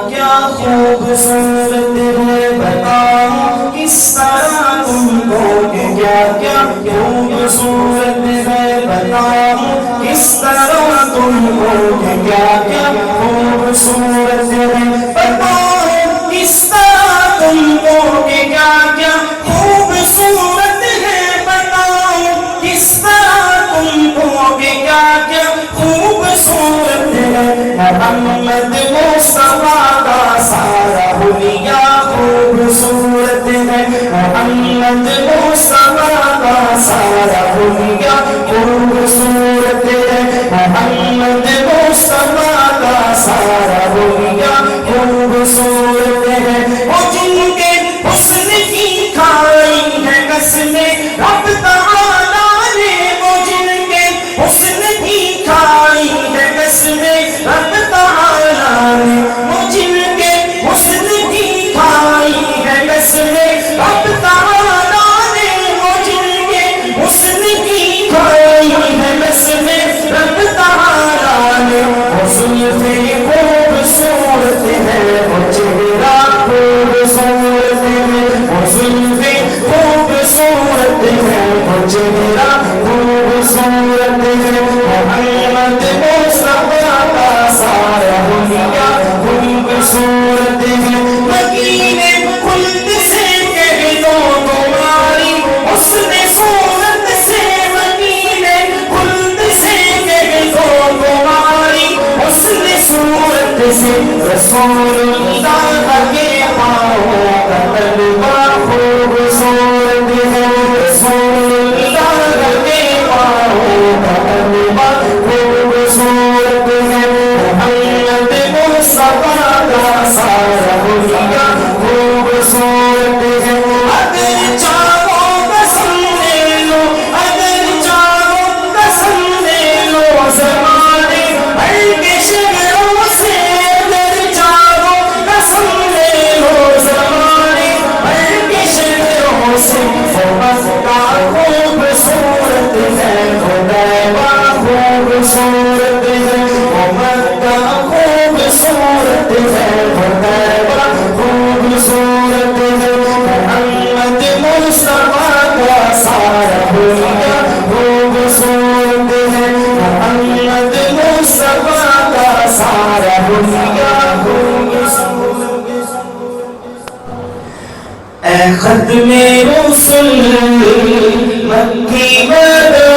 کیا خوبصورت ہے بتاؤں کس طرح تم کو کہ کیا کیا خوبصورت ہے بتاؤں کس طرح تم کو کہ کیا کیا خوبصورت ہے بتاؤں کس طرح تم کو کہ کیا کیا خوبصورت ہے بتاؤں کس طرح تم کو کہ کیا کیا خوبصورت ہے محمد مصطفیٰ کا سارا حلیہ خوبصورت ہے محمد مصطفیٰ کا سارا حلیہ خوبصورت ہے محمد مصطفیٰ کا سارا حلیہ خوبصورت ہے وہ جن کے حسن کی کھائی ہے قسمیں رب تعالیٰ نے وہ جن کے حسن کی کھائی ہے قسمیں رب تعالیٰ نے وہ جن کے حسن کی کھائی ہے قسمیں رب تعالیٰ نے وہ جن کے حسن کی کھائی ہے قسمیں رب تعالیٰ نے حسن سے خوبصورت ہے وہ چہرہ خوبصورت ہے حسن سے خوبصورت ہے وہ چہرہ خوبصورت ہے محمد مصطفیٰ کا سارا حلیہ خوبصورت ہے مکین خلد سے کہہ دو تمہاری حسن صورت سے مکین خلد سے کہہ دو تمہاری حسن صورت سے رسول اللہ کے پاؤں کا طلبہ خوبصورت ہے رسول اللہ کے پاؤں کا طلبہ خوبصورت ہے محمد مصطفیٰ کا سارا حلیہ خوبصورت ہے اگر چاہو قسم لے لو اگر چاہو قسم لے لو زمانے بھر کے شگروں سے اگر چاہو قسم لے لو زمانے بھر کے شگروں سے وہ مکہ خوبصورت ہے وہ طیبہ خوبصورت ہے وہ مکہ خوبصورت ہے وہ طیبہ خوبصورت ہے محمد مصطفیٰ کا سارا حلیہ خوبصورت ہے محمد مصطفیٰ کا سارا حلیہ خوبصورت اے ختم رسل مکی مدد